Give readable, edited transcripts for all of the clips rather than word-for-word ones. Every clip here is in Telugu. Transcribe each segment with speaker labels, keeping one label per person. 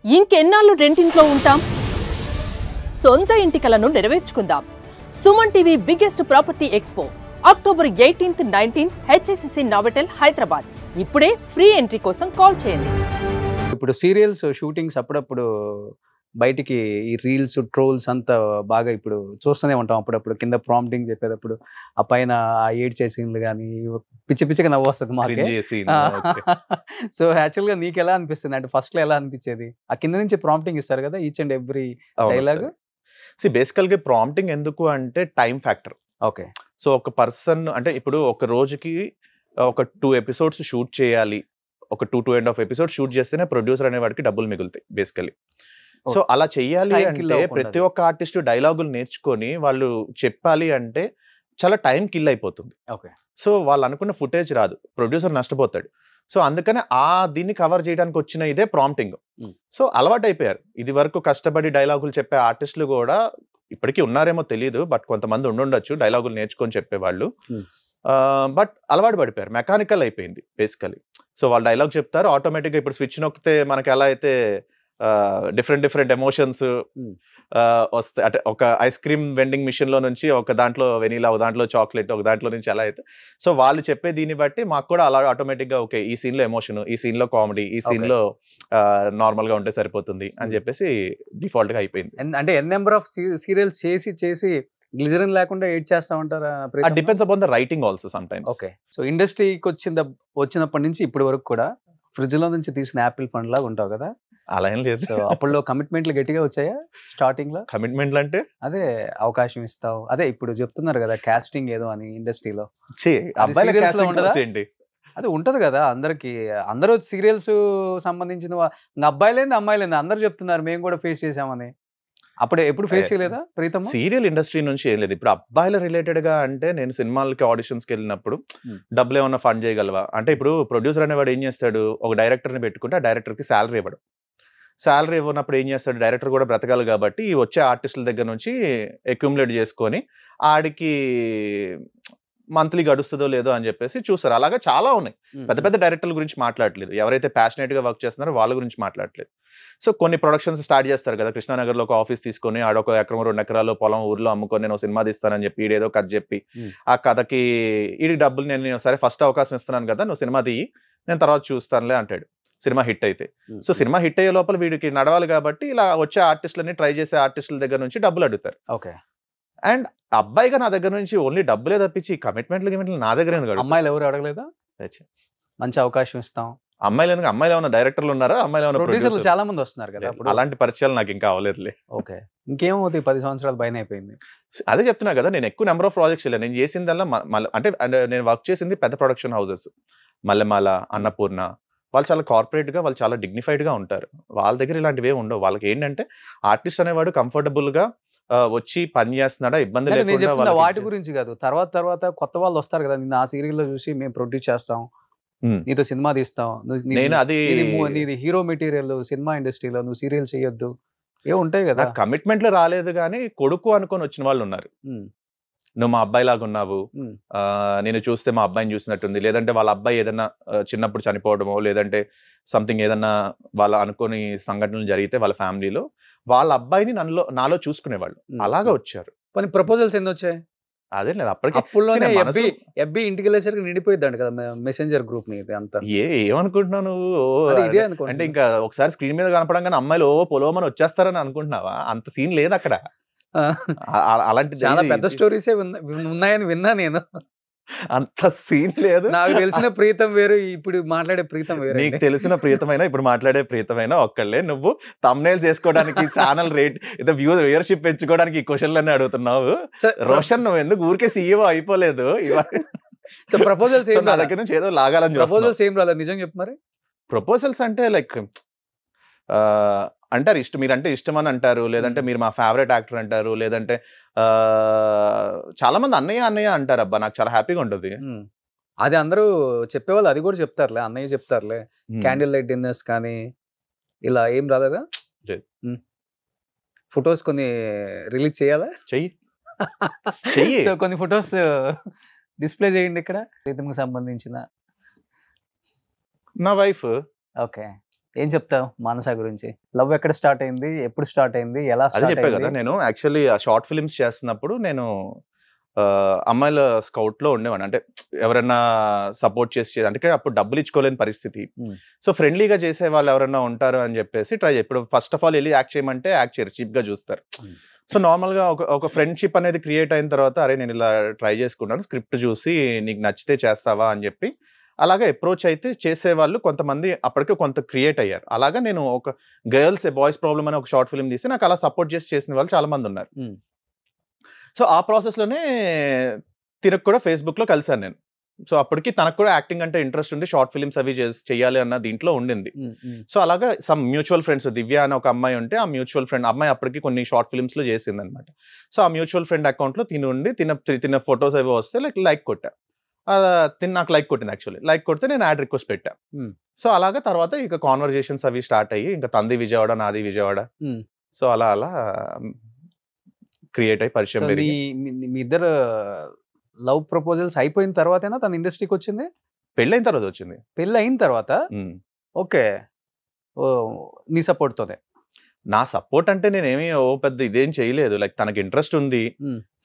Speaker 1: ఇంకెన్నాళ్ళు రెంటింట్లో ఉంటాం? సొంత ఇంటి కలను నెరవేర్చుకుందాం. Suman TV biggest property expo October 18th, 19th HSCC Novotel Hyderabad. ఇప్పుడే ఫ్రీ ఎంట్రీ కోసం కాల్ చేయండి.
Speaker 2: ఇప్పుడు సీరియల్స్ షూటింగ్స్ అప్పుడప్పుడు బయటికి ఈ రీల్స్ ట్రోల్స్ అంతా బాగా ఇప్పుడు చూస్తూనే ఉంటాం. అప్పుడప్పుడు కింద ప్రాంప్టింగ్ చెప్పేటప్పుడు ఆ పైన ఆ ఏడ్ చేసింది కానీ పిచ్చి పిచ్చిగా నవ్వు వస్తుంది మాకే. సో యాక్చువల్గా నీకు ఎలా అనిపిస్తుంది? అంటే ఫస్ట్ లో ఎలా అనిపించేది? ఆ కింద నుంచి ప్రాంప్టింగ్ ఇస్తారు కదా ఈచ్ అండ్ ఎవ్రీ డైలాగ్.
Speaker 3: బేసికల్గా ప్రాంప్టింగ్ ఎందుకు అంటే టైం ఫ్యాక్టర్.
Speaker 2: ఓకే.
Speaker 3: సో ఒక పర్సన్ అంటే ఇప్పుడు ఒక రోజుకి ఒక 2 episodes షూట్ చేయాలి, ఒక 2.5 episodes షూట్ చేస్తేనే ప్రొడ్యూసర్ అనే వాడికి డబ్బులు మిగులుతాయి బేసికలీ. సో అలా చెయ్యాలి అంటే ప్రతి ఒక్క ఆర్టిస్ట్ డైలాగులు నేర్చుకొని వాళ్ళు చెప్పాలి అంటే చాలా టైం కిల్ అయిపోతుంది.
Speaker 2: ఓకే.
Speaker 3: సో వాళ్ళు అనుకున్న ఫుటేజ్ రాదు, ప్రొడ్యూసర్ నష్టపోతాడు. సో అందుకనే దీన్ని కవర్ చేయడానికి వచ్చిన ఇదే ప్రాంప్టింగ్. సో అలవాటు అయిపోయారు. ఇది వరకు కష్టపడి డైలాగులు చెప్పే ఆర్టిస్టులు కూడా ఇప్పటికీ ఉన్నారేమో తెలియదు, బట్ కొంతమంది ఉండుండొచ్చు డైలాగులు నేర్చుకొని చెప్పేవాళ్ళు. బట్ అలవాటు పడిపోయారు, మెకానికల్ అయిపోయింది బేసికలీ. సో వాళ్ళు డైలాగ్ చెప్తారు, ఆటోమేటిక్గా ఇప్పుడు స్విచ్ నొక్కితే మనకి ఎలా అయితే డిఫరెంట్ ఎమోషన్స్ వస్తాయి. అంటే ఒక ఐస్ క్రీమ్ వెండింగ్ మిషన్ లో నుంచి ఒక దాంట్లో వెనీలా, ఒక దాంట్లో చాక్లెట్, ఒక దాంట్లో నుంచి ఎలా అయితే, సో వాళ్ళు చెప్పే దీన్ని బట్టి మాకు కూడా అలా ఆటోమేటిక్ గా ఓకే ఈ సీన్ లో ఎమోషన్, ఈ సీన్ లో కామెడీ, ఈ సీన్ లో నార్మల్ గా ఉంటే సరిపోతుంది అని చెప్పేసి డిఫాల్ట్ గా అయిపోయింది.
Speaker 2: అంటే ఎన్ నెంబర్ ఆఫ్ సీరియల్స్ చేసి గ్లిజరిన్ లేకుండా ఎయిట్ చేస్తా ఉంటారా?
Speaker 3: Depends upon the writing also some times.
Speaker 2: Okay. So ఇండస్ట్రీకి వచ్చినప్పటి నుంచి ఇప్పటి వరకు కూడా ఫ్రిడ్జ్ లో నుంచి తీసిన యాపిల్ పండు లాగా ఉంటావు కదా?
Speaker 3: అలా ఏం లేదు.
Speaker 2: సో అప్పుడు కమిట్మెంట్లు గట్టిగా వచ్చాయా స్టార్టింగ్ లో?
Speaker 3: కమిట్మెంట్లు అంటే అదే
Speaker 2: అవకాశం ఇస్తావు, అదే ఇప్పుడు చెప్తున్నారు కదా కాస్టింగ్ ఏదో అని ఇండస్ట్రీలో. అదే ఉంటది కదా అందరికి, అందరూ సీరియల్స్ సంబంధించిన అబ్బాయిలేంది అమ్మాయిలేంది అందరూ చెప్తున్నారు మేము కూడా ఫేస్ చేసామని. అప్పుడు ఎప్పుడు ఫేస్ చేయలేదా ప్రీతం?
Speaker 3: సీరియల్ ఇండస్ట్రీ నుంచి ఏం లేదు. ఇప్పుడు అబ్బాయిల రిలేటెడ్ గా అంటే నేను సినిమాలకి ఆడిషన్స్కి వెళ్ళినప్పుడు డబ్బులు ఏమన్నా ఫండ్ చేయగలవా అంటే, ఇప్పుడు ప్రొడ్యూసర్ అనేవాడు ఏం చేస్తాడు, ఒక డైరెక్టర్ని పెట్టుకుంటే ఆ డైరెక్టర్కి శాలరీ ఇవ్వడం. శాలరీ ఇవ్వనప్పుడు ఏం చేస్తాడు, డైరెక్టర్ కూడా బ్రతకాలి కాబట్టి వచ్చే ఆర్టిస్టుల దగ్గర నుంచి అక్యుములేట్ చేసుకొని ఆడికి మంత్లీ గడుస్తుందో లేదో అని చెప్పేసి చూస్తారు. అలాగా చాలా ఉన్నాయి. పెద్ద పెద్ద డైరెక్టర్ల గురించి మాట్లాడలేదు, ఎవరైతే ప్యాషనేట్ గా వర్క్ చేస్తున్నారో వాళ్ళ గురించి మాట్లాడలేదు. సో కొన్ని ప్రొడక్షన్స్ స్టార్ట్ చేస్తారు కదా, కృష్ణానగర్ లో ఒక ఆఫీస్ తీసుకొని ఆడొక 1 ఎకరం 2 ఎకరాలు పొలం ఊర్లో అమ్ముకొని నేను సినిమా తీస్తానని చెప్పి ఈడేదో కథ చెప్పి ఆ కథకి ఈడికి డబ్బులు నేను సరే ఫస్ట్ అవకాశం ఇస్తున్నాను కదా నువ్వు సినిమా తీయి నేను తర్వాత చూస్తానులే అంటాడు సినిమా హిట్ అయితే. సో సినిమా హిట్ అయ్యే లోపల వీడికి నడవాలి కాబట్టి ఇలా వచ్చే ఆర్టిస్టులని ట్రై చేసే ఆర్టిస్టుల దగ్గర నుంచి డబ్బులు అడుగుతారు.
Speaker 2: ఓకే.
Speaker 3: అండ్ అబ్బాయిగా నా దగ్గర నుంచి ఓన్లీ డబ్బులే తప్పించి కమిట్మెంట్లు నా దగ్గర ఎందుకు?
Speaker 2: అమ్మాయిలు ఎవరు అడగలేదా? మంచి అవకాశం ఇస్తాం.
Speaker 3: అమ్మాయిలు ఎందుకు? అమ్మాయిలు ఏమైనా డైరెక్టర్లు ఉన్నారా? అమ్మాయిలు ఏమైనా ప్రొడ్యూసర్లు
Speaker 2: చాలా మంది వస్తున్నారు కదా.
Speaker 3: అలాంటి పరిచయాలు నాకు ఇంకా అవ్వలేదులే.
Speaker 2: ఓకే. ఇంకేమవుతాయి, 10 సంవత్సరాలు పైన అయిపోయింది.
Speaker 3: అదే చెప్తున్నా కదా, నేను ఎక్కువ నెంబర్ ఆఫ్ ప్రాజెక్ట్స్ వెళ్ళాను. నేను చేసిందల్లా అంటే నేను వర్క్ చేసింది పెద్ద ప్రొడక్షన్ హౌసెస్, మల్లెమాల, అన్నపూర్ణ. వాళ్ళు చాలా కార్పొరేట్ గా, వాళ్ళు చాలా డిగ్నిఫైడ్ గా ఉంటారు. వాళ్ళ దగ్గర ఇలాంటివి ఏమి ఉండవు. వాళ్ళకి ఏంటంటే ఆర్టిస్ట్ అనేవాడు కంఫర్టబుల్ గా వచ్చి పని చేస్తున్నాడా, ఇబ్బంది లేకుండా.
Speaker 2: వాటి గురించి కాదు, తర్వాత కొత్త వాళ్ళు వస్తారు కదా, నిన్న ఆ సీరియల్ లో చూసి మేము ప్రొడ్యూస్ చేస్తాం, నీతో సినిమా తీస్తాం, నీది హీరో మెటీరియల్ సినిమా ఇండస్ట్రీలో, నువ్వు సీరియల్ చేయొద్దు, ఏ ఉంటాయి కదా.
Speaker 3: కమిట్మెంట్లు రాలేదు కానీ కొడుకు అనుకొని వచ్చిన వాళ్ళు ఉన్నారు. నువ్వు మా అబ్బాయి లాగా ఉన్నావు, నేను చూస్తే మా అబ్బాయిని చూసినట్టుంది, లేదంటే వాళ్ళ అబ్బాయి ఏదన్నా చిన్నప్పుడు చనిపోవడమో లేదంటే సంథింగ్ ఏదన్నా వాళ్ళ అనుకోని సంఘటనలు జరిగితే వాళ్ళ ఫ్యామిలీలో వాళ్ళ అబ్బాయిని నాలో చూసుకునేవాళ్ళు. అలాగా వచ్చారు.
Speaker 2: కొన్ని ప్రపోజల్స్ ఎన్ని వచ్చాయి?
Speaker 3: అదే లేదు అప్పటికి.
Speaker 2: అప్పుడులోనే ఎఫ్బి ఇంటికి వెళ్ళేసరికి నిండిపోయిద్దండి కదా మెసెంజర్ గ్రూప్ ని అంతా.
Speaker 3: ఏమనుకుంటున్నావు నువ్వు? అంటే ఇంకా ఒకసారి స్క్రీన్ మీద కనపడంగానే అమ్మాయిలు పొలోమని వచ్చేస్తారని అనుకుంటున్నావా? అంత సీన్ లేదు అక్కడ. అలాంటి
Speaker 2: చాలా పెద్ద స్టోరీసే ఉన్నాయని విన్నా నేను.
Speaker 3: అంత సీన్ లేదు.
Speaker 2: నాకు తెలిసిన ప్రీతం వేరు, ఇప్పుడు మాట్లాడే ప్రీతం వేరు.
Speaker 3: నీకు తెలిసిన ప్రీతమైనా ఇప్పుడు మాట్లాడే ప్రీతమైనా ఒక్కళ్ళే. నువ్వు థంబ్నెయిల్స్ చేసుకోవడానికి, ఛానల్ రేట్ వ్యూయర్షిప్ పెంచుకోవడానికి ఈ క్వశ్చన్లన్నీ అడుగుతున్నావు. రోషన్ నువ్వు ఎందుకు ఊరికే సీఈఓ అయిపోలేదు?
Speaker 2: సో ప్రపోజల్స్ ఏం
Speaker 3: నా దగ్గర నుంచి ఏదో లాగాలని.
Speaker 2: ప్రపోజల్స్ ఏం రాలేదు నిజం చెప్తున్నారు.
Speaker 3: ప్రపోజల్స్ అంటే లైక్ అంటారు మీరంటే ఇష్టం అని అంటారు, లేదంటే మీరు మా ఫేవరెట్ యాక్టర్ అంటారు, లేదంటే చాలా మంది అన్నయ్య అంటారు. అబ్బా నాకు చాలా హ్యాపీగా ఉంటుంది.
Speaker 2: అది అందరూ చెప్పేవాళ్ళు, అది కూడా చెప్తారులే, అన్నయ్య చెప్తారులే. క్యాండిల్ లైట్ డిన్నర్స్ కానీ ఇలా ఏం రాలేదా? ఫొటోస్ కొన్ని రిలీజ్ చేయాలా?
Speaker 3: చెయ్యి.
Speaker 2: సో కొన్ని ఫొటోస్ డిస్ప్లే చేయండి ఇక్కడ. ప్రీతంకి సంబంధించిన
Speaker 3: నా వైఫ్.
Speaker 2: ఓకే. ఏం చెప్తావు మానస గురించి? లవ్ ఎక్కడ స్టార్ట్ అయింది, ఎప్పుడు స్టార్ట్ అయింది, ఎలా
Speaker 3: అదే
Speaker 2: స్టార్ట్
Speaker 3: చెప్పా కదా,
Speaker 2: అయింది?
Speaker 3: నేను యాక్చువల్లీ ఆ షార్ట్ ఫిల్మ్స్ చేస్తున్నప్పుడు నేను అమ్మాయిల స్కౌట్ లో ఉండేవాడిని. అంటే ఎవరైనా సపోర్ట్ చేసి అంటే అప్పుడు డబ్బులు ఇచ్చుకోలేని పరిస్థితి. సో ఫ్రెండ్లీగా చేసే వాళ్ళు ఎవరైనా ఉంటారు అని చెప్పేసి ట్రై. ఇప్పుడు ఫస్ట్ ఆఫ్ ఆల్ వెళ్ళి యాక్ట్ చేయమంటే యాక్ట్ చేయరు, చీప్ గా చూస్తారు. సో నార్మల్ గా ఒక ఫ్రెండ్షిప్ అనేది క్రియేట్ అయిన తర్వాత అరే నేను ఇలా ట్రై చేసుకున్నాను, స్క్రిప్ట్ చూసి నీకు నచ్చితే చేస్తావా అని చెప్పి అలాగా అప్రోచ్ అయితే చేసేవాళ్ళు కొంతమంది అప్పటికే కొంత క్రియేట్ అయ్యారు. అలాగా నేను ఒక గర్ల్స్ బాయ్స్ ప్రాబ్లమ్ అని ఒక షార్ట్ ఫిల్మ్ తీసి నాకు అలా సపోర్ట్ చేసి చేసిన వాళ్ళు చాలా మంది ఉన్నారు. సో ఆ ప్రాసెస్ లోనే తినకు కూడా ఫేస్బుక్ లో కలిసాను నేను. సో అప్పటికి తనకు కూడా యాక్టింగ్ అంటే ఇంట్రెస్ట్ ఉంది, షార్ట్ ఫిల్మ్స్ అవి చేయాలి అన్న దీంట్లో ఉండింది. సో అలాగా సమ్ మ్యూచువల్ ఫ్రెండ్స్, దివ్య అని ఒక అమ్మాయి ఉంటే ఆ మ్యూచువల్ ఫ్రెండ్ అమ్మాయి అప్పటికి కొన్ని షార్ట్ ఫిల్మ్స్ లో చేసింది అనమాట. సో ఆ మ్యూచువల్ ఫ్రెండ్ అకౌంట్ లో తిన ఫొటోస్ అవి వస్తే లైక్ కొట్టా. నాకు లైక్ కొట్టింది యాక్చువల్లీ. లైక్ కొడితే నేను యాడ్ రిక్వెస్ట్ పెట్టా. సో అలాగా తర్వాత ఇక కాన్వర్జేషన్స్ అవి స్టార్ట్ అయ్యి ఇంకా తంది విజయవాడ నాది విజయవాడ, సో అలా అలా క్రియేట్ అయ్యి పరిచయం పెరిగి.
Speaker 2: మీ ఇద్దరు లవ్ ప్రపోజల్స్ అయిపోయిన తర్వాతేనా తన ఇండస్ట్రీకి వచ్చింది?
Speaker 3: పెళ్ళైన తర్వాత వచ్చింది.
Speaker 2: పెళ్ళి అయిన తర్వాత? ఓకే. నీ సపోర్ట్ తోనే?
Speaker 3: నా సపోర్ట్ అంటే నేనేమి పెద్ద ఇదేం చేయలేదు. లైక్ తనకి ఇంట్రెస్ట్ ఉంది,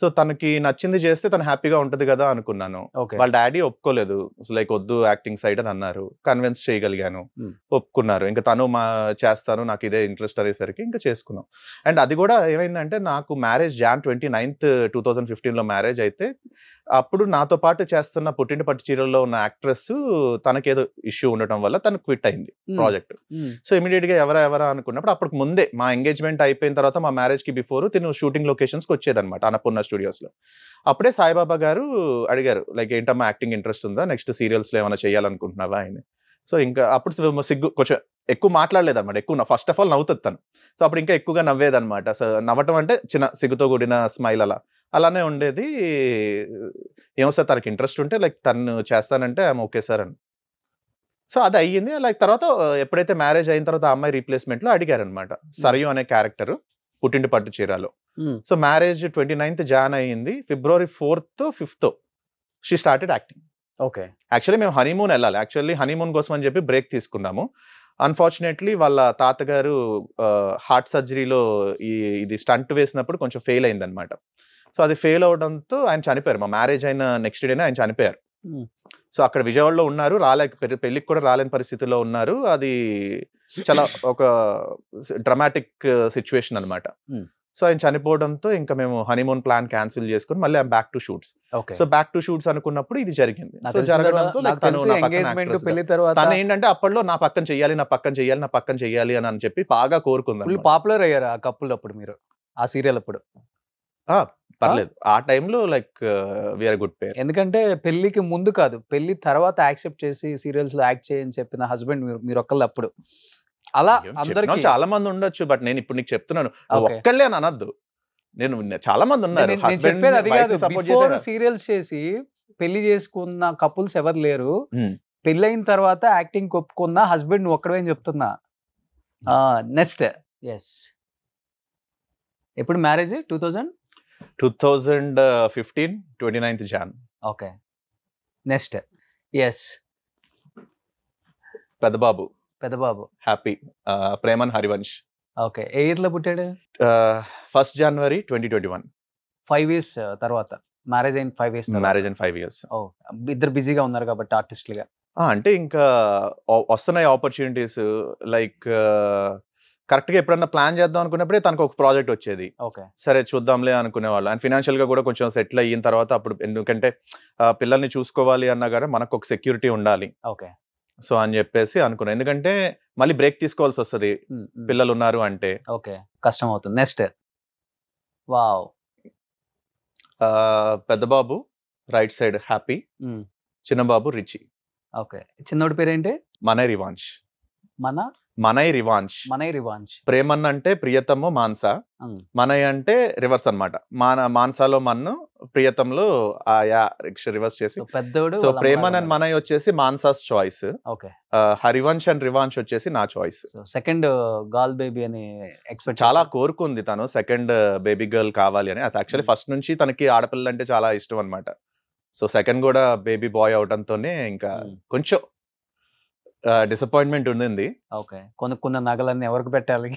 Speaker 3: సో తనకి నచ్చింది చేస్తే తను హ్యాపీగా ఉంటది కదా అనుకున్నాను. వాళ్ళ డాడీ ఒప్పుకోలేదు, లైక్ వద్దు యాక్టింగ్ సైడ్ అని అన్నారు. కన్విన్స్ చేయగలిగాను, ఒప్పుకున్నారు. ఇంకా తను చేస్తాను నాకు ఇదే ఇంట్రెస్ట్ అనేసరికి ఇంకా చేసుకున్నాం. అండ్ అది కూడా ఏమైందంటే నాకు మ్యారేజ్ Jan 29th 2015 మ్యారేజ్ అయితే అప్పుడు నాతో పాటు చేస్తున్న పుట్టింటి పట్టు చీరల్లో ఉన్న యాక్ట్రెస్ తనకేదో ఇష్యూ ఉండటం వల్ల తను క్విట్ అయింది ప్రాజెక్ట్. సో ఇమీడియట్ గా ఎవరా అనుకున్నప్పుడు అప్పటికి ముందే మా ఎంగేజ్మెంట్ అయిపోయిన తర్వాత మా మ్యారేజ్ కి బిఫోర్ తిను షూటింగ్ లొకేషన్స్ కి వచ్చేదన్నమాట అన్నపూర్ణ స్టూడియోస్ లో. అప్పుడే సాయిబాబా గారు అడిగారు లైక్ ఏంటమ్మా యాక్టింగ్ ఇంట్రెస్ట్ ఉందా, నెక్స్ట్ సీరియల్స్ లో ఏమైనా చేయాలనుకుంటున్నావా ఆయన. సో ఇంకా అప్పుడు సిగ్గు కొంచెం ఎక్కువ మాట్లాడలేదు అనమాట. ఎక్కువ ఫస్ట్ ఆఫ్ ఆల్ నవ్వుతుంది తను. సో అప్పుడు ఇంకా ఎక్కువగా నవ్వేదన్నమాట. సో నవ్వటం అంటే చిన్న సిగ్గుతో కూడిన స్మైల్ అలానే ఉండేది. ఏమో సార్ తనకి ఇంట్రెస్ట్ ఉంటే లైక్ తను చేస్తానంటే ఐఎమ్ ఓకే సార్ అని. సో అది అయ్యింది. లైక్ తర్వాత ఎప్పుడైతే మ్యారేజ్ అయిన తర్వాత ఆ అమ్మాయి రీప్లేస్మెంట్ లో అడిగారనమాట సరయు అనే క్యారెక్టర్ పుట్టింటి పట్టు చీరలో. సో మ్యారేజ్ 29th Jan అయ్యింది. February 4th 5th she started acting.
Speaker 2: Okay.
Speaker 3: Actually మేము హనీమూన్ వెళ్ళాలి. యాక్చువల్లీ హనీమూన్ కోసం అని చెప్పి బ్రేక్ తీసుకున్నాము. అన్ఫార్చునేట్లీ వాళ్ళ తాతగారు హార్ట్ సర్జరీలో ఇది స్టంట్ వేసినప్పుడు కొంచెం ఫెయిల్ అయిందనమాట. సో అది ఫెయిల్ అవడంతో ఆయన చనిపోయారు. మా మ్యారేజ్ అయిన నెక్స్ట్ డేనే ఆయన చనిపోయారు. సో అక్కడ విజయవాడలో ఉన్నారు, పెళ్లికి కూడా రాలేని పరిస్థితిలో ఉన్నారు. అది చాలా ఒక డ్రమాటిక్ సిచ్యువేషన్ అనమాట. సో ఆయన చనిపోవడంతో ఇంకా మేము హనీమూన్ ప్లాన్ క్యాన్సిల్ చేసుకుని మళ్ళీ back to shoots. So back to shoots అనుకున్నప్పుడు ఇది జరిగింది. సో జరగడంతో తను ఏంటంటే అప్పట్లో నా పక్కన చెయ్యాలి అని చెప్పి బాగా కోరుకుంది.
Speaker 2: పాపులర్ అయ్యారు ఆ కపుల్ అప్పుడు మీరు ఆ సీరియల్ అప్పుడు?
Speaker 3: పర్లేదు, ఆ టైంలో లైక్ వీఆర్ గుడ్ పేర్.
Speaker 2: ఎందుకంటే పెళ్లికి ముందు కాదు, పెళ్లి తర్వాత యాక్సెప్ట్ చేసి సీరియల్స్ లో యాక్ట్ చేయని చెప్పిన హస్బెండ్ మీరు ఒక్కళ్ళు అప్పుడు. అలా అందరికి
Speaker 3: చాలా మంది ఉండొచ్చు, బట్ నేను ఇప్పుడు నీకు చెప్తున్నాను ఒక్కళ్ళే అని అనొద్దు. నేను చాలా మంది ఉన్నారు.
Speaker 2: సీరియల్స్ చేసి పెళ్లి చేసుకున్న కపుల్స్ ఎవరు లేరు, పెళ్ళైన తర్వాత యాక్టింగ్ ఒప్పుకున్న హస్బెండ్ నువ్వు ఒక్కడే అని చెప్తున్నా. నెక్స్ట్ ఎస్ ఎప్పుడు marriage?
Speaker 3: 2015 29th Jan.
Speaker 2: Okay. Next yes పెద్దబాబు
Speaker 3: హ్యాపీ ప్రేమన్ హరివంశ్.
Speaker 2: ఓకే. ఏ ఇయర్ లో పుట్టాడు?
Speaker 3: 1st January 2021.
Speaker 2: 5 years తర్వాత మ్యారేజ్ అయిన 5 years.
Speaker 3: మ్యారేజ్ అయిన 5 years.
Speaker 2: ఇద్దరు బిజీగా ఉన్నారు కాబట్టి ఆర్టిస్టులుగా.
Speaker 3: అంటే ఇంకా వస్తున్నాయి ఆపర్చునిటీస్. లైక్ కరెక్ట్ గా ఎప్పుడన్నా ప్లాన్ చేద్దాం అనుకున్నప్పుడే తనకు ఒక ప్రాజెక్ట్ వచ్చేది. సరే చూద్దాంలే అనుకునేవాళ్ళు. అండ్ ఫినాన్షియల్ గా కూడా కొంచెం సెటిల్ అయిన తర్వాత అప్పుడు ఎందుకంటే పిల్లల్ని చూసుకోవాలి అన్నా కానీ మనకు ఒక సెక్యూరిటీ ఉండాలి. సో అని చెప్పేసి అనుకున్నాను. ఎందుకంటే మళ్ళీ బ్రేక్ తీసుకోవాల్సి వస్తుంది పిల్లలు ఉన్నారు అంటే.
Speaker 2: ఓకే, కష్టం అవుతుంది. నెక్స్ట్ వావ్
Speaker 3: పెద్ద బాబు రైట్ సైడ్ హ్యాపీ, చిన్న బాబు రిచి.
Speaker 2: ఓకే. చిన్నోడి పేరేంటి?
Speaker 3: మనై రివాంశ్. ప్రేమన్ అంటే ప్రియతము మాన్స, మనయ్ అంటే రివర్స్ అనమాట. మాన్సాలో మన్ను, ప్రియతంలో రివర్స్ చేసి పెద్దోడు. సో ప్రేమన్ అండ్ మనయ్ వచ్చేసి మాన్సాస్ చాయిస్. హరివంశ్ అండ్ రివాంశ్ వచ్చేసి నా చాయిస్.
Speaker 2: సెకండ్ గర్ల్ బేబీ అని
Speaker 3: చాలా కోరుకుంది తను, సెకండ్ బేబీ గర్ల్ కావాలి అని. యాక్చువల్లీ ఫస్ట్ నుంచి తనకి ఆడపిల్ల అంటే చాలా ఇష్టం అనమాట. సో సెకండ్ కూడా బేబీ బాయ్ అవడంతోనే ఇంకా కొంచెం డిసప్పాయింట్మెంట్ ఉండింది.
Speaker 2: ఓకే. కొనుక్కున్న నగలన్నీ ఎవరికి పెట్టాలి?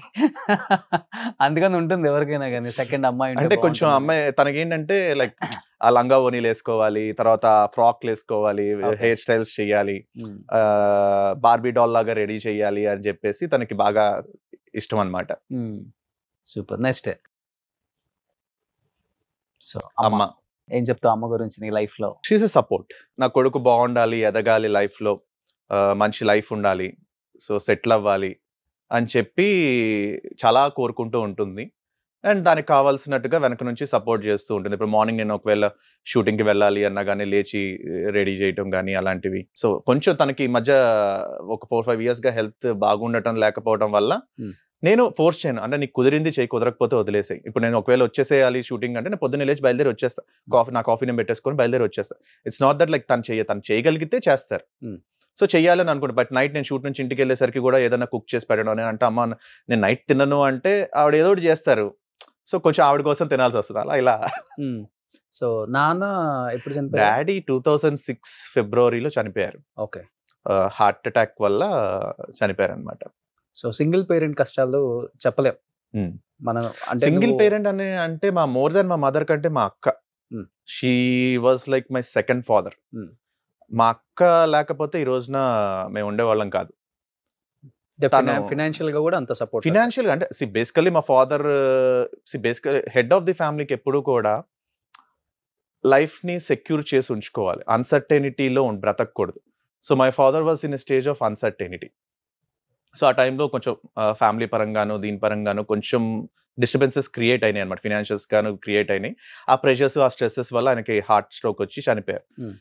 Speaker 2: అందుకని ఉంటుంది ఎవరికైనా గాని సెకండ్ అమ్మాయి ఉంటే
Speaker 3: అంటే కొంచెం
Speaker 2: బావుంటుందని.
Speaker 3: అమ్మాయి తనకేంటంటే లైక్ ఆ లంగా ఓనీలు వేసుకోవాలి, తర్వాత ఫ్రాక్లు వేసుకోవాలి,
Speaker 2: ఓకే.
Speaker 3: హెయిర్ స్టైల్స్ చేయాలి,
Speaker 2: హ్మ్.
Speaker 3: బార్బీ డాల్ లాగా రెడీ చేయాలి అని చెప్పేసి తనకి బాగా ఇష్టం అనమాట.
Speaker 2: హ్మ్. సూపర్. నెక్స్ట్. సో
Speaker 3: అమ్మ
Speaker 2: అమ్మ. ఏం చెప్తావు అమ్మ గురించి నీ లైఫ్‌లో?
Speaker 3: She's a support. నా కొడుకు బాగుండాలి, ఎదగాలి లైఫ్‌లో, మంచి లైఫ్ ఉండాలి, సో సెటిల్ అవ్వాలి అని చెప్పి చాలా కోరుకుంటూ ఉంటుంది. అండ్ దానికి కావాల్సినట్టుగా వెనక నుంచి సపోర్ట్ చేస్తూ ఉంటుంది. ఇప్పుడు మార్నింగ్ నేను ఒకవేళ షూటింగ్‌కి వెళ్ళాలి అన్నా గానీ లేచి రెడీ చేయటం గానీ అలాంటివి. సో కొంచెం తనకి ఈ మధ్య ఒక 4, 5 ఇయర్స్‌గా హెల్త్ బాగుండటం లేకపోవడం వల్ల
Speaker 2: హ్మ్.
Speaker 3: నేను ఫోర్స్ చేయను. అంటే నీకు కుదిరింది చెయ్యి, కుదరకపోతే వదిలేసేయి. ఇప్పుడు నేను ఒకవేళ వచ్చేసేయాలి షూటింగ్ అంటే నేను పొద్దున్నే లేచి బయలుదేరి వచ్చేస్తా. నా కాఫీ నేను పెట్టేసుకొని బయలుదేరి వచ్చేస్తా. ఇట్స్ నాట్ దట్ లైక్ తను చేయగలిగితే చేస్తారు.
Speaker 2: హ్మ్.
Speaker 3: సో చెయ్యాలని అనుకుంటా. బట్ నైట్ నేను షూట్ నుంచి ఇంటికెళ్ళేసరికి కూడా ఏదైనా కుక్ చేసి పెట్టడం. నేనంటే అమ్మ నేను నైట్ తినను అంటే ఆవిడ ఏదో ఒకటి చేస్తారు. సో కొంచెం ఆవిడ కోసం తినాల్సొస్తది. అలా ఇలా.
Speaker 2: హ్మ్. సో నాన్న ఎప్పుడు చనిపోయారు?
Speaker 3: డాడీ 2006 ఫిబ్రవరిలో చనిపోయారు.
Speaker 2: ఓకే.
Speaker 3: హార్ట్ అటాక్ వల్ల చనిపోయారనమాట.
Speaker 2: సో సింగిల్ పేరెంట్ కష్టాలు చెప్పలేం.
Speaker 3: హ్మ్.
Speaker 2: మనం అంటే
Speaker 3: సింగిల్
Speaker 2: నువ్వు
Speaker 3: పేరెంట్ అంటే మోర్ దెన్ మా మదర్ కంటే మా అక్క.
Speaker 2: హ్మ్.
Speaker 3: She was like my second father.
Speaker 2: హ్మ్.
Speaker 3: మా అక్క లేకపోతే ఈ రోజున మేము ఉండేవాళ్ళం కాదు.
Speaker 2: డెఫినె
Speaker 3: తను
Speaker 2: ఫైనాన్షియల్‌గా కూడా అంత సపోర్ట్.
Speaker 3: ఫినాన్షియల్‌గా అంటే బేసికల్లీ మా father basically head of the ఫ్యామిలీకి ఎప్పుడూ కూడా లైఫ్‌ని సెక్యూర్ చేసి ఉంచుకోవాలి. అన్‌సర్టెనిటీలో బ్రతకూడదు. So my father was in a stage of uncertainty. So ఆ టైంలో కొంచెం ఫ్యామిలీ పరంగాను, దీని పరంగాను కొంచెం డిస్టర్బెన్సెస్ క్రియేట్ అయినాయి అనమాట. ఫినాన్షియల్స్‌గాను క్రియేట్ అయినాయి. ఆ ప్రెషర్స్, ఆ స్ట్రెసెస్ వల్ల ఆయనకి హార్ట్ స్ట్రోక్ వచ్చి చనిపోయారు.
Speaker 2: హ్మ్.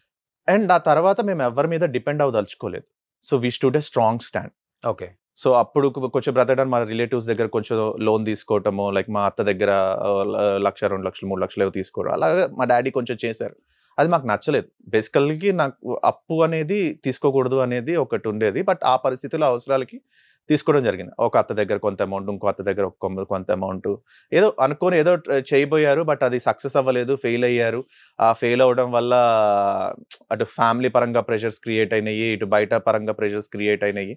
Speaker 3: అండ్ ఆ తర్వాత మేము ఎవరి మీద డిపెండ్ అవ్వదలుచుకోలేదు. So we stood a strong stand.
Speaker 2: Okay.
Speaker 3: So అప్పుడు కొంచెం బ్రతకడానికి మా రిలేటివ్స్ దగ్గర కొంచెం లోన్ తీసుకోవటము, లైక్ మా అత్త దగ్గర 1,00,000, 2,00,000, 3,00,000 ఏవో తీసుకోవడం. అలాగే మా డ్యాడీ కొంచెం చేశారు. అది మాకు నచ్చలేదు. బేసికల్‌గా నాకు అప్పు అనేది తీసుకోకూడదు అనేది ఒకటి ఉండేది. బట్ ఆ పరిస్థితిలో అవసరాలకి తీసుకోవడం జరిగింది. ఒక అత్త దగ్గర కొంత అమౌంట్, ఇంకో అత్త దగ్గర కొంత అమౌంట్ ఏదో అనుకోని ఏదో చేయబోయారు. బట్ అది సక్సెస్ అవ్వలేదు. ఫెయిల్ అయ్యారు. ఆ ఫెయిల్ అవ్వడం వల్ల అటు ఫ్యామిలీ పరంగా ప్రెషర్స్ క్రియేట్ అయినాయి. ఇటు బయట పరంగా ప్రెషర్స్ క్రియేట్ అయినాయి.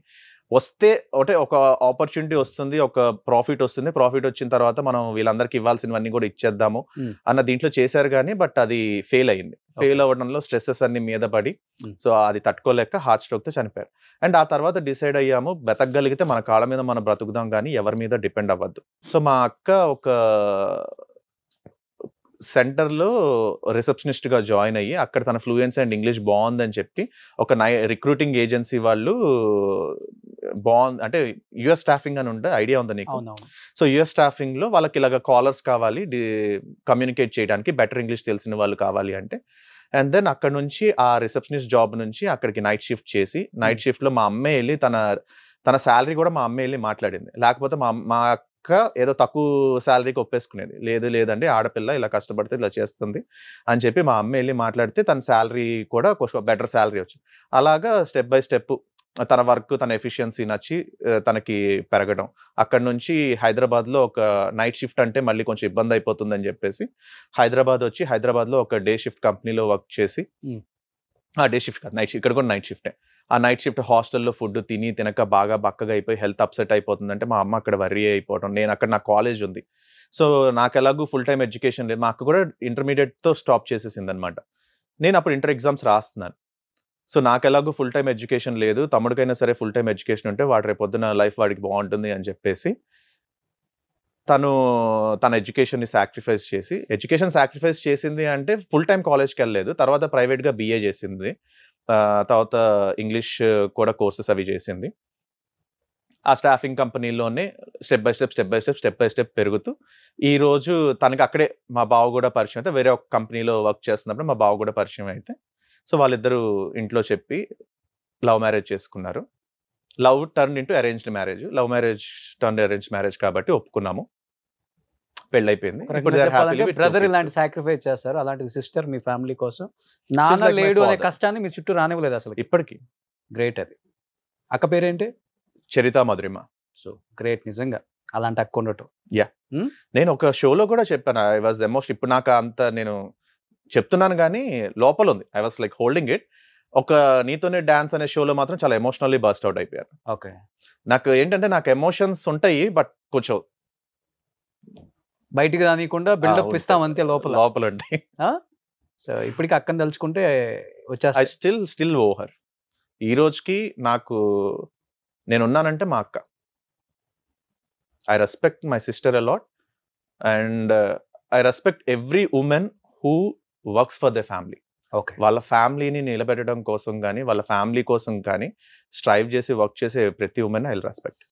Speaker 3: వస్తే అంటే ఒక ఆపర్చునిటీ వస్తుంది. ఒక ప్రాఫిట్ వస్తుంది. ప్రాఫిట్ వచ్చిన తర్వాత మనం వీళ్ళందరికీ ఇవ్వాల్సినవన్నీ కూడా ఇచ్చేద్దాము
Speaker 2: హ్మ్.
Speaker 3: అన్న దీంట్లో చేశారు గానీ బట్ అది ఫెయిల్ అయింది.
Speaker 2: ఓకే.
Speaker 3: ఫెయిల్ అవ్వడంలో స్ట్రెసెస్ అన్ని మీద పడి
Speaker 2: హ్మ్.
Speaker 3: సో అది తట్టుకోలేక హార్ట్ స్ట్రోక్‌తో చనిపోయారు. అండ్ ఆ తర్వాత డిసైడ్ అయ్యాము బతకగలిగితే మన కాళ్ళ మీద మనం బ్రతుకుదాం గానీ ఎవరి మీద డిపెండ్ అవ్వద్దు. సో మా అక్క ఒక సెంటర్‌లో రిసెప్షనిస్ట్‌గా జాయిన్ అయ్యి, అక్కడ తన ఫ్లూయెన్సీ అండ్ ఇంగ్లీష్ బావుందని చెప్పి, ఒక రిక్రూటింగ్ ఏజెన్సీ వాళ్ళు అంటే యూఎస్ స్టాఫింగ్ అని ఉంటది. ఐడియా ఉందా నీకు?
Speaker 2: అవునవును.
Speaker 3: సో యూఎస్ స్టాఫింగ్‌లో వాళ్ళకి ఇలాగ కాలర్స్ కావాలి. కమ్యూనికేట్ చేయడానికి బెటర్ ఇంగ్లీష్ తెలిసిన వాళ్ళు కావాలి అంటే, అండ్ దెన్ అక్కడ నుంచి ఆ రిసెప్షనిస్ట్ జాబ్ నుంచి అక్కడికి నైట్ షిఫ్ట్ చేసి,
Speaker 2: హ్మ్.
Speaker 3: నైట్ షిఫ్ట్‌లో మా అమ్మే ఎళ్లి తన సాలరీ కూడా మా అమ్మే ఎళ్లి మాట్లాడింది. లేకపోతే మా అక్క ఏదో తక్కువ సాలరీకి ఒప్పేసుకునేది. లేదండి ఆడపిల్ల ఇలా కష్టపడితే ఇలా చేస్తుంది అని చెప్పి మా అమ్మ ఎళ్లి మాట్లాడితే తన సాలరీ కూడా కొంచెం బెటర్ సాలరీ వచ్చింది. అలాగా స్టెప్ బై స్టెప్ తన వర్క్, తన ఎఫిషియన్సీ నచ్చి తనకి పెరగడం. అక్కడి నుంచి హైదరాబాద్‌లో ఒక నైట్ షిఫ్ట్ అంటే మళ్ళీ కొంచెం ఇబ్బంది అయిపోతుందని చెప్పేసి హైదరాబాద్ వచ్చి హైదరాబాద్‌లో ఒక డే షిఫ్ట్ కంపెనీలో వర్క్ చేసి
Speaker 2: హ్మ్.
Speaker 3: డే షిఫ్ట్ కాదు. Night shift. ఇక్కడ కూడా నైట్ షిఫ్టే. ఆ నైట్ షిఫ్ట్ హాస్టల్‌లో ఫుడ్ తినక బాగా బక్కగా అయిపోయి హెల్త్ అప్‌సెట్ అయిపోతుందంటే మా అమ్మ అక్కడ వర్రీ అయిపోవడం. అక్కడ నాకు కాలేజ్ ఉంది. సో నాకెలాగూ ఫుల్ టైమ్ ఎడ్యుకేషన్ లేదు. మా అక్క కూడా ఇంటర్మీడియేట్‌తో స్టాప్ చేసేసిందనమాట. నేను అప్పుడు ఇంటర్ ఎగ్జామ్స్ రాస్తున్నాను. సో నాకెలాగూ ఫుల్ టైమ్ ఎడ్యుకేషన్ లేదు. తమ్ముడికైనా సరే ఫుల్ టైమ్ ఎడ్యుకేషన్ ఉంటే వాడు రేపొద్దున లైఫ్ వాడికి బావుంటుంది అని చెప్పేసి తను తన ఎడ్యుకేషన్‌ని ఎడ్యుకేషన్ సాక్రిఫైస్ చేసింది అంటే ఫుల్ టైమ్ కాలేజ్‌కెళ్ళలేదు. తర్వాత ప్రైవేట్‌గా బీఏ చేసింది. తర్వాత ఇంగ్లీష్ కూడా కోర్సెస్ అవి చేసింది. ఆ స్టాఫింగ్ కంపెనీలోనే స్టెప్ బై స్టెప్ పెరుగుతూ ఈరోజు తనకి అక్కడే మా బావ కూడా పరిచయం అయితే వేరే ఒక కంపెనీలో వర్క్ చేస్తున్నప్పుడు మా బావ కూడా పరిచయం అయితే సో వాళ్ళిద్దరూ ఇంట్లో చెప్పి లవ్ మ్యారేజ్ చేసుకున్నారు. Love turned into arranged marriage. Love marriage turned arranged marriage కాబట్టి ఒప్పుకున్నాము. పెళ్లయిపోయింది.
Speaker 2: ఒక
Speaker 3: ఇప్పుడు
Speaker 2: రకంగా
Speaker 3: దే ఆర్ హ్యాపీలీ
Speaker 2: చెప్పాలంటే
Speaker 3: విత్ 2
Speaker 2: బ్రదర్
Speaker 3: కిడ్స్.
Speaker 2: ఇలాంటి సాక్రిఫైస్ చేస్తారు. అలాంటిది సిస్టర్ మీ ఫ్యామిలీ కోసం. నాన్న
Speaker 3: లైక్ మై
Speaker 2: లేడు అనే
Speaker 3: ఫాదర్.
Speaker 2: కష్టాన్ని మీ చుట్టూ రానివ్వలేదు అసలకి.
Speaker 3: ఇప్పటికి.
Speaker 2: గ్రేట్ అది. అక్క పేరేంటి?
Speaker 3: చరిత మధురిమ.
Speaker 2: సో గ్రేట్ నిజంగా. అలాంటి అక్క ఉండటం.
Speaker 3: యాహ్!
Speaker 2: హ్మ్.
Speaker 3: నేను ఒక షోలో కూడా చెప్పాను. I was emotional. ఇప్పుడు నాకు అంత నేను చెప్తున్నాను గానీ లోపలుంది. I was like holding it. ఒక నీతోనే డాన్స్ అనే షోలో మాత్రం చాలా ఎమోషనల్లీ బర్స్ట్ అవుట్ అయిపోయాను.
Speaker 2: ఓకే.
Speaker 3: నాకు ఏంటంటే నాకు ఎమోషన్స్ ఉంటాయి, బట్ కొంచెం
Speaker 2: బయటికి రానియకుండా బిల్డప్
Speaker 3: ఉంటాయి.
Speaker 2: ఇస్తాం అంతే లోపల.
Speaker 3: లోపల ఉంటాయి.
Speaker 2: సో ఇప్పటికి అక్కని తలుచుకుంటే
Speaker 3: ఐ
Speaker 2: వచ్చేస్తాయి.
Speaker 3: స్టిల్ ఓ హర్. ఈ రోజుకి నాకు నేనున్నానంటే మా అక్క. I respect my sister a lot and I respect every women who works for the family.
Speaker 2: Okay.
Speaker 3: వాళ్ళ ఫ్యామిలీని నిలబెట్టడం కోసం కానీ, వాళ్ళ ఫ్యామిలీ కోసం కానీ స్ట్రైవ్ చేసి వర్క్ చేసే ప్రతి ఉమెన్ ఐ రెస్పెక్ట్.